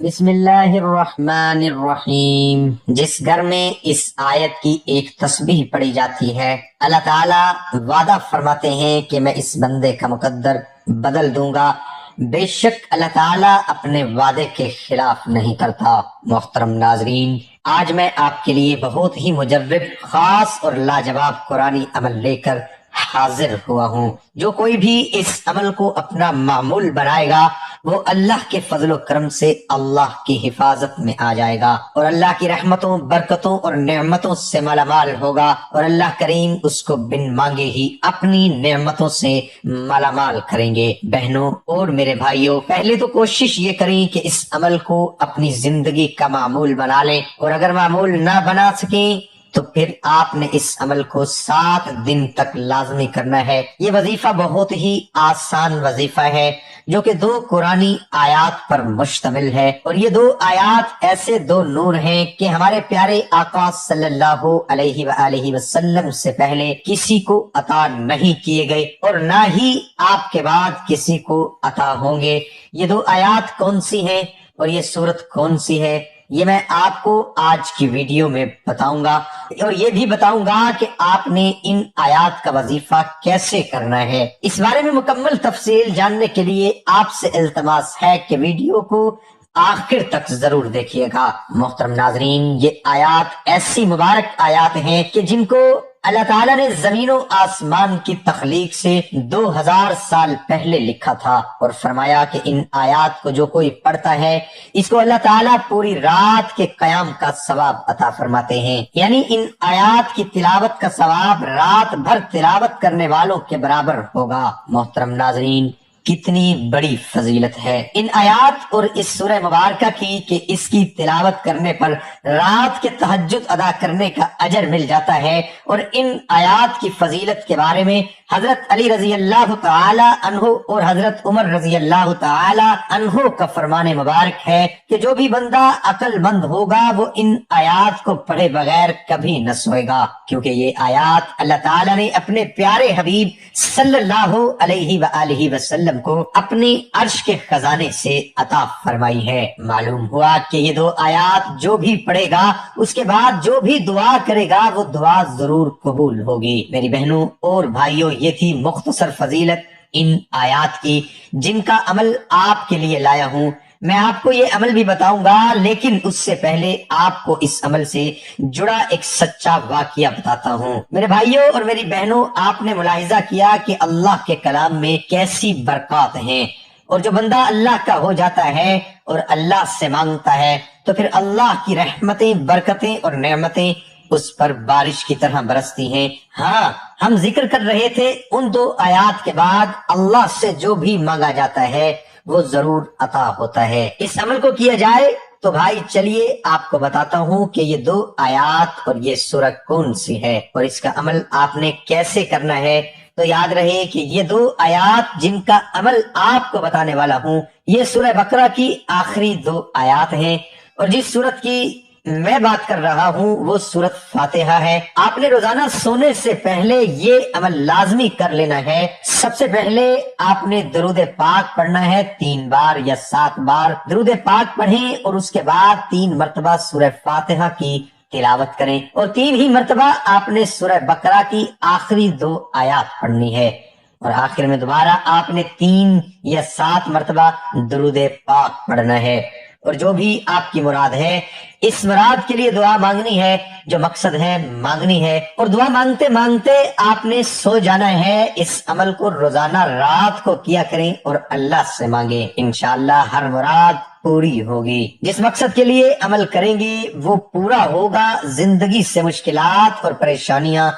بسم اللہ الرحمن الرحیم۔ جس گھر میں اس آیت کی ایک تسبیح پڑھی جاتی ہے، اللہ تعالی وعدہ فرماتے ہیں کہ میں اس بندے کا مقدر بدل دوں گا۔ بے شک اللہ تعالی اپنے وعدے کے خلاف نہیں کرتا۔ محترم ناظرین، آج میں آپ کے لیے بہت ہی مجرب، خاص اور لاجواب قرآنی عمل لے کر حاضر ہوا ہوں۔ جو کوئی بھی اس عمل کو اپنا معمول بنائے گا، وہ اللہ کے فضل و کرم سے اللہ کی حفاظت میں آ جائے گا اور اللہ کی رحمتوں، برکتوں اور نعمتوں سے مالا مال ہوگا، اور اللہ کریم اس کو بن مانگے ہی اپنی نعمتوں سے مالا مال کریں گے۔ بہنوں اور میرے بھائیوں، پہلے تو کوشش یہ کریں کہ اس عمل کو اپنی زندگی کا معمول بنا لیں، اور اگر معمول نہ بنا سکیں تو پھر آپ نے اس عمل کو 7 دن تک لازمی کرنا ہے۔ یہ وظیفہ بہت ہی آسان وظیفہ ہے، جو کہ 2 قرآنی آیات پر مشتمل ہے، اور یہ 2 آیات ایسے 2 نور ہیں کہ ہمارے پیارے آقا صلی اللہ علیہ وآلہ وسلم سے پہلے کسی کو عطا نہیں کیے گئے، اور نہ ہی آپ کے بعد کسی کو عطا ہوں گے۔ یہ 2 آیات کون سی ہیں اور یہ سورت کون سی ہے، یہ میں آپ کو آج کی ویڈیو میں بتاؤں گا، اور یہ بھی بتاؤں گا کہ آپ نے ان آیات کا وظیفہ کیسے کرنا ہے۔ اس بارے میں مکمل تفصیل جاننے کے لیے آپ سے التماس ہے کہ ویڈیو کو آخر تک ضرور دیکھیے گا۔ محترم ناظرین، یہ آیات ایسی مبارک آیات ہیں کہ جن کو اللہ تعالیٰ نے زمین و آسمان کی تخلیق سے 2000 سال پہلے لکھا تھا، اور فرمایا کہ ان آیات کو جو کوئی پڑھتا ہے، اس کو اللہ تعالیٰ پوری رات کے قیام کا ثواب عطا فرماتے ہیں، یعنی ان آیات کی تلاوت کا ثواب رات بھر تلاوت کرنے والوں کے برابر ہوگا۔ محترم ناظرین، کتنی بڑی فضیلت ہے ان آیات اور اس سورہ مبارکہ کی کہ اس کی تلاوت کرنے پر رات کے تہجد ادا کرنے کا اجر مل جاتا ہے۔ اور ان آیات کی فضیلت کے بارے میں حضرت علی رضی اللہ تعالی عنہ اور حضرت عمر رضی اللہ تعالی عنہ کا فرمان مبارک ہے کہ جو بھی بندہ عقل مند ہوگا وہ ان آیات کو پڑھے بغیر کبھی نہ سوئے گا، کیونکہ یہ آیات اللہ تعالی نے اپنے پیارے حبیب صلی اللہ علیہ وآلہ وسلم کو اپنی عرش کے خزانے سے عطا فرمائی ہے۔ معلوم ہوا کہ یہ 2 آیات جو بھی پڑھے گا، اس کے بعد جو بھی دعا کرے گا، وہ دعا ضرور قبول ہوگی۔ میری بہنوں اور بھائیوں، یہ تھی مختصر فضیلت ان آیات کی جن کا عمل آپ کے لیے لایا ہوں۔ میں آپ کو یہ عمل بھی بتاؤں گا، لیکن اس سے پہلے آپ کو اس عمل سے جڑا ایک سچا واقعہ بتاتا ہوں۔ میرے بھائیوں اور میری بہنوں، آپ نے ملاحظہ کیا کہ اللہ کے کلام میں کیسی برکات ہیں، اور جو بندہ اللہ کا ہو جاتا ہے اور اللہ سے مانگتا ہے تو پھر اللہ کی رحمتیں، برکتیں اور نعمتیں اس پر بارش کی طرح برستی ہیں۔ ہاں، ہم ذکر کر رہے تھے ان 2 آیات کے بعد اللہ سے جو بھی مانگا جاتا ہے وہ ضرور عطا ہوتا ہے۔ اس عمل کو کیا جائے تو بھائی چلیے آپ کو بتاتا ہوں کہ یہ 2 آیات اور یہ سورہ کون سی ہے اور اس کا عمل آپ نے کیسے کرنا ہے۔ تو یاد رہے کہ یہ 2 آیات جن کا عمل آپ کو بتانے والا ہوں، یہ سورہ بقرہ کی آخری 2 آیات ہیں، اور جس سورت کی میں بات کر رہا ہوں وہ سورت فاتحہ ہے۔ آپ نے روزانہ سونے سے پہلے یہ عمل لازمی کر لینا ہے۔ سب سے پہلے آپ نے درود پاک پڑھنا ہے 3 بار یا 7 بار۔ درود پاک پڑھیں اور اس کے بعد 3 مرتبہ سورہ فاتحہ کی تلاوت کریں، اور 3 ہی مرتبہ آپ نے سورہ بقرہ کی آخری 2 آیات پڑھنی ہے، اور آخر میں دوبارہ آپ نے 3 یا 7 مرتبہ درود پاک پڑھنا ہے۔ اور جو بھی آپ کی مراد ہے، اس مراد کے لیے دعا مانگنی ہے، جو مقصد ہے مانگنی ہے، اور دعا مانگتے مانگتے آپ نے سو جانا ہے۔ اس عمل کو روزانہ رات کو کیا کریں اور اللہ سے مانگیں، انشاءاللہ ہر مراد پوری ہوگی۔ جس مقصد کے لیے عمل کریں گے وہ پورا ہوگا، زندگی سے مشکلات اور پریشانیاں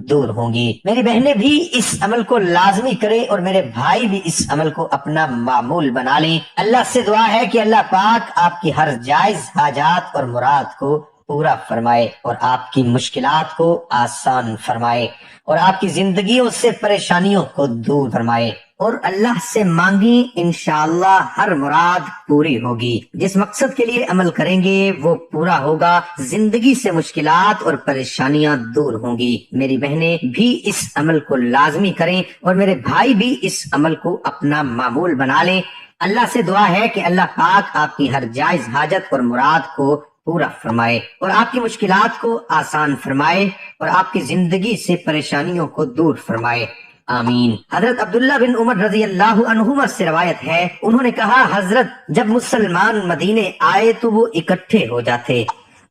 دور ہوں گی۔ میری بہنیں بھی اس عمل کو لازمی کریں، اور میرے بھائی بھی اس عمل کو اپنا معمول بنا لیں۔ اللہ سے دعا ہے کہ اللہ پاک آپ کی ہر جائز حاجات اور مراد کو پورا فرمائے، اور آپ کی مشکلات کو آسان فرمائے، اور آپ کی زندگیوں سے پریشانیوں کو دور فرمائے، اور اللہ سے مانگیں، انشاءاللہ ہر مراد پوری ہوگی۔ جس مقصد کے لیے عمل کریں گے وہ پورا ہوگا، زندگی سے مشکلات اور پریشانیاں دور ہوں گی۔ میری بہنیں بھی اس عمل کو لازمی کریں، اور میرے بھائی بھی اس عمل کو اپنا معمول بنا لیں۔ اللہ سے دعا ہے کہ اللہ پاک آپ کی ہر جائز حاجت اور مراد کو پورا فرمائے اور آپ کی مشکلات کو آسان فرمائے اور آپ کی زندگی سے پریشانیوں کو دور فرمائے، آمین۔ حضرت عبداللہ بن عمر رضی اللہ عنہما سے روایت ہے، انہوں نے کہا، حضرت جب مسلمان مدینے آئے تو وہ اکٹھے ہو جاتے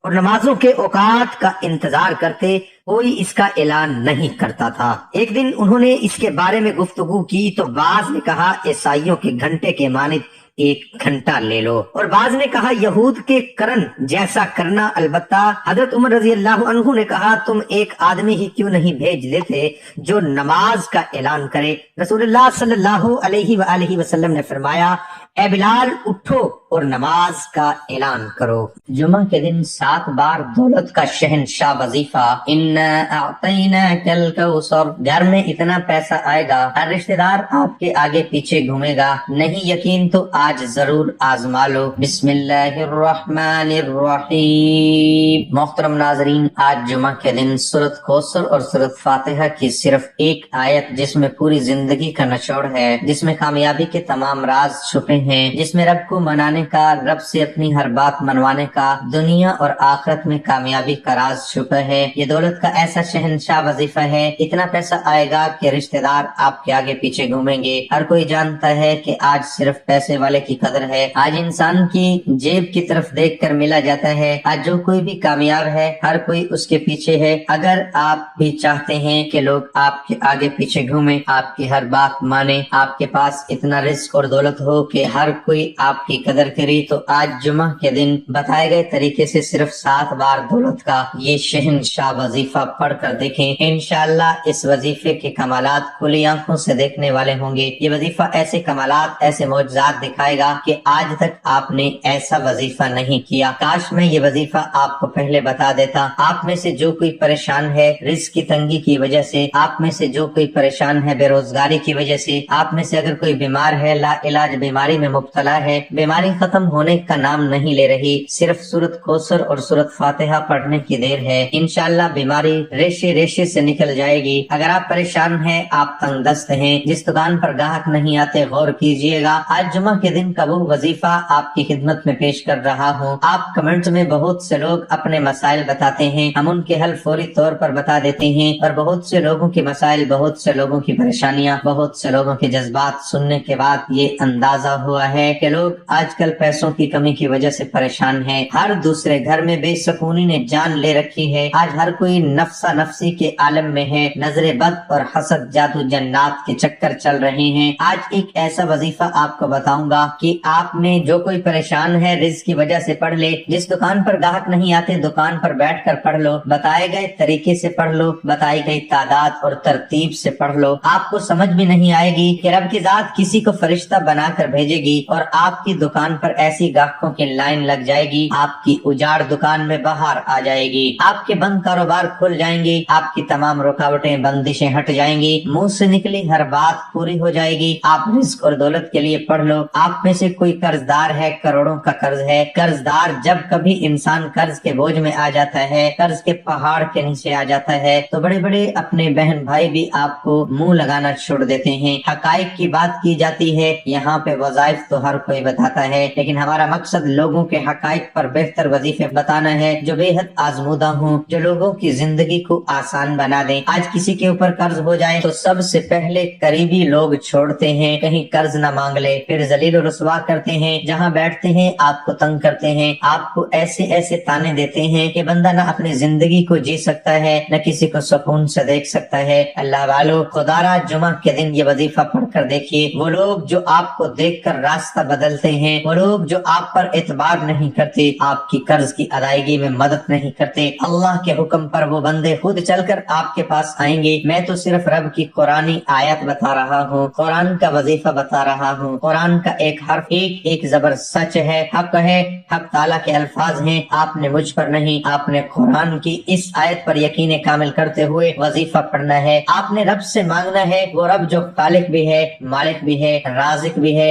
اور نمازوں کے اوقات کا انتظار کرتے، کوئی اس کا اعلان نہیں کرتا تھا۔ ایک دن انہوں نے اس کے بارے میں گفتگو کی تو بعض نے کہا عیسائیوں کے گھنٹے کے مانند 1 گھنٹہ لے لو، اور بعض نے کہا یہود کے کرن جیسا کرنا۔ البتہ حضرت عمر رضی اللہ عنہ نے کہا، تم ایک آدمی ہی کیوں نہیں بھیج دیتے جو نماز کا اعلان کرے؟ رسول اللہ صلی اللہ علیہ وآلہ وسلم نے فرمایا، اے بلال اٹھو اور نماز کا اعلان کرو۔ جمعہ کے دن 7 بار دولت کا شہنشاہ وظیفہ، انا اعطیناک الکوثر۔ گھر میں اتنا پیسہ آئے گا، ہر رشتہ دار آپ کے آگے پیچھے گھومے گا۔ نہیں یقین تو آج ضرور آزما لو۔ بسم اللہ الرحمن الرحیم۔ محترم ناظرین، آج جمعہ کے دن سورۃ کوثر اور سورۃ فاتحہ کی صرف ایک آیت، جس میں پوری زندگی کا نچوڑ ہے، جس میں کامیابی کے تمام راز چھپے ہیں، جس میں رب کو منانے کا، رب سے اپنی ہر بات منوانے کا، دنیا اور آخرت میں کامیابی کا راز چھپا ہے۔ یہ دولت کا ایسا شہنشاہ وظیفہ ہے، اتنا پیسہ آئے گا کہ رشتہ دار آپ کے آگے پیچھے گھومیں گے۔ ہر کوئی جانتا ہے کہ آج صرف پیسے والے کی قدر ہے، آج انسان کی جیب کی طرف دیکھ کر ملا جاتا ہے۔ آج جو کوئی بھی کامیاب ہے، ہر کوئی اس کے پیچھے ہے۔ اگر آپ بھی چاہتے ہیں کہ لوگ آپ کے آگے پیچھے گھومیں، آپ کی ہر بات مانے، آپ کے پاس اتنا رزق اور دولت ہو کہ ہر کوئی آپ کی قدر کرے، تو آج جمعہ کے دن بتائے گئے طریقے سے صرف 7 بار دولت کا یہ شہنشاہ وظیفہ پڑھ کر دیکھیں۔ انشاءاللہ اس وظیفے کے کمالات کھلی آنکھوں سے دیکھنے والے ہوں گے۔ یہ وظیفہ ایسے کمالات، ایسے معجزات دکھائے گا کہ آج تک آپ نے ایسا وظیفہ نہیں کیا۔ کاش میں یہ وظیفہ آپ کو پہلے بتا دیتا۔ آپ میں سے جو کوئی پریشان ہے رزق کی تنگی کی وجہ سے، آپ میں سے جو کوئی پریشان ہے بے روزگاری کی وجہ سے، آپ میں سے اگر کوئی بیمار ہے، لا علاج بیماری میں مبتلا ہے، بیماری ختم ہونے کا نام نہیں لے رہی، صرف سورۃ کوثر اور سورۃ فاتحہ پڑھنے کی دیر ہے، انشاءاللہ بیماری ریشے ریشے سے نکل جائے گی۔ اگر آپ پریشان ہیں، آپ تنگ دست ہیں، جس دکان پر گاہک نہیں آتے، غور کیجئے گا۔ آج جمعہ کے دن کا وہ وظیفہ آپ کی خدمت میں پیش کر رہا ہوں۔ آپ کمنٹ میں بہت سے لوگ اپنے مسائل بتاتے ہیں، ہم ان کے حل فوری طور پر بتا دیتے ہیں، اور بہت سے لوگوں کے مسائل، بہت سے لوگوں کی پریشانیاں، بہت سے لوگوں کے جذبات سننے کے بعد یہ اندازہ ہوا ہے کہ لوگ آج کل پیسوں کی کمی کی وجہ سے پریشان ہیں۔ ہر دوسرے گھر میں بے سکونی نے جان لے رکھی ہے۔ آج ہر کوئی نفسا نفسی کے عالم میں ہے، نظر بد اور حسد، جادو جنات کے چکر چل رہے ہیں۔ آج ایک ایسا وظیفہ آپ کو بتاؤں گا کہ آپ میں جو کوئی پریشان ہے رزق کی وجہ سے پڑھ لے۔ جس دکان پر گاہک نہیں آتے، دکان پر بیٹھ کر پڑھ لو، بتائے گئے طریقے سے پڑھ لو، بتائی گئی تعداد اور ترتیب سے پڑھ لو۔ آپ کو سمجھ بھی نہیں آئے گی کہ رب کی ذات کسی کو فرشتہ بنا کر بھیجے گی اور آپ کی دکان پر ایسی گاہکوں کی لائن لگ جائے گی، آپ کی اجاڑ دکان میں باہر آ جائے گی، آپ کے بند کاروبار کھل جائیں گے، آپ کی تمام رکاوٹیں بندشیں ہٹ جائیں گی، منہ سے نکلی ہر بات پوری ہو جائے گی۔ آپ رزق اور دولت کے لیے پڑھ لو۔ آپ میں سے کوئی قرض دار ہے، کروڑوں کا قرض ہے۔ قرض دار جب کبھی انسان قرض کے بوجھ میں آ جاتا ہے، قرض کے پہاڑ کے نیچے آ جاتا ہے، تو بڑے بڑے اپنے بہن بھائی بھی آپ کو منہ لگانا چھوڑ دیتے ہیں۔ حقائق کی بات کی جاتی ہے، یہاں پہ وظائف تو ہر کوئی بتاتا ہے، لیکن ہمارا مقصد لوگوں کے حقائق پر بہتر وظیفے بتانا ہے جو بے حد آزمودہ ہوں، جو لوگوں کی زندگی کو آسان بنا دیں۔ آج کسی کے اوپر قرض ہو جائے تو سب سے پہلے قریبی لوگ چھوڑتے ہیں، کہیں قرض نہ مانگ لے، پھر ذلیل و رسوا کرتے ہیں، جہاں بیٹھتے ہیں آپ کو تنگ کرتے ہیں، آپ کو ایسے ایسے تانے دیتے ہیں کہ بندہ نہ اپنی زندگی کو جی سکتا ہے، نہ کسی کو سکون سے دیکھ سکتا ہے۔ اللہ والو، خدا را جمعہ کے دن یہ وظیفہ پڑھ کر دیکھیے۔ وہ لوگ جو آپ کو دیکھ کر راستہ بدلتے ہیں، وہ لوگ جو آپ پر اعتبار نہیں کرتے، آپ کی قرض کی ادائیگی میں مدد نہیں کرتے، اللہ کے حکم پر وہ بندے خود چل کر آپ کے پاس آئیں گے۔ میں تو صرف رب کی قرآنی آیت بتا رہا ہوں، قرآن کا وظیفہ بتا رہا ہوں۔ قرآن کا ایک حرف، ایک ایک زبر سچ ہے، حق ہے، حق تعالیٰ کے الفاظ ہیں۔ آپ نے مجھ پر نہیں، آپ نے قرآن کی اس آیت پر یقین کامل کرتے ہوئے وظیفہ پڑھنا ہے۔ آپ نے رب سے مانگنا ہے، وہ رب جو خالق بھی ہے، مالک بھی ہے، رازق بھی ہے،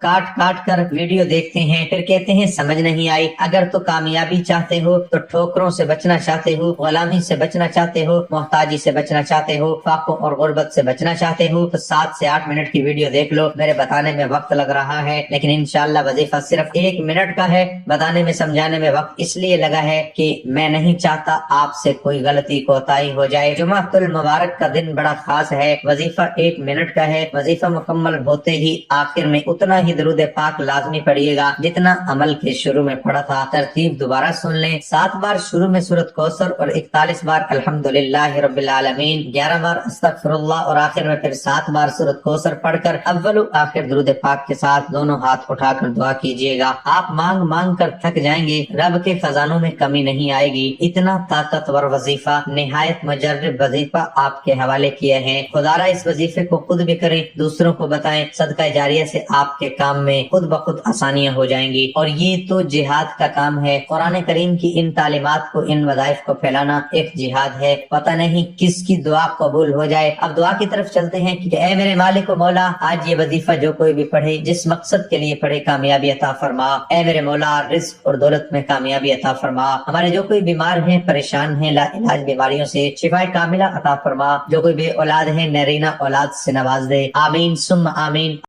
کاٹ کاٹ کر ویڈیو دیکھتے ہیں، پھر کہتے ہیں سمجھ نہیں آئی۔ اگر تو کامیابی چاہتے ہو، تو ٹھوکروں سے بچنا چاہتے ہو، غلامی سے بچنا چاہتے ہو، محتاجی سے بچنا چاہتے ہو، فاقوں اور غربت سے بچنا چاہتے ہو، تو 7 سے 8 منٹ کی ویڈیو دیکھ لو۔ میرے بتانے میں وقت لگ رہا ہے، لیکن انشاءاللہ وظیفہ صرف 1 منٹ کا ہے۔ بتانے میں سمجھانے میں وقت اس لیے لگا ہے کہ میں نہیں چاہتا آپ سے کوئی غلطی کوتاہی ہو جائے۔ جمعہ المبارک کا دن بڑا خاص ہے۔ وظیفہ 1 منٹ کا ہے۔ وظیفہ مکمل ہوتے ہی آخر میں اتنا ہی درود پاک لازمی پڑھیے گا جتنا عمل کے شروع میں پڑھا تھا۔ ترتیب دوبارہ سن لیں۔ 7 بار شروع میں سورۃ کوثر اور 41 بار الحمدللہ رب العالمین، 11 بار استغفر اللہ اور آخر میں پھر 7 بار سورۃ کوثر پڑھ کر اول و آخر درود پاک کے ساتھ دونوں ہاتھ اٹھا کر دعا کیجیے گا۔ آپ مانگ مانگ کر تھک جائیں گے، رب کے خزانوں میں کمی نہیں آئے گی۔ اتنا طاقتور وظیفہ، نہایت مجرب وظیفہ آپ کے حوالے کیے ہیں۔ خدا را اس وظیفے کو خود بھی کریں، دوسروں کو بتائیں، صدقہ جاریہ سے آپ کے کام میں خود بخود آسانیاں ہو جائیں گی۔ اور یہ تو جہاد کا کام ہے۔ قرآن کریم کی ان تعلیمات کو، ان وظائف کو پھیلانا ایک جہاد ہے۔ پتہ نہیں کس کی دعا قبول ہو جائے۔ اب دعا کی طرف چلتے ہیں کہ اے میرے مالک و مولا، آج یہ وظیفہ جو کوئی بھی پڑھے، جس مقصد کے لیے پڑھے، کامیابی عطا فرما۔ اے میرے مولا، رزق اور دولت میں کامیابی عطا فرما۔ ہمارے جو کوئی بیمار ہیں، پریشان ہیں، لا علاج بیماریوں سے شفا کاملہ عطا فرما۔ جو کوئی بے اولاد ہیں، نرینہ اولاد سے نواز دے۔ آمین ثم آمین۔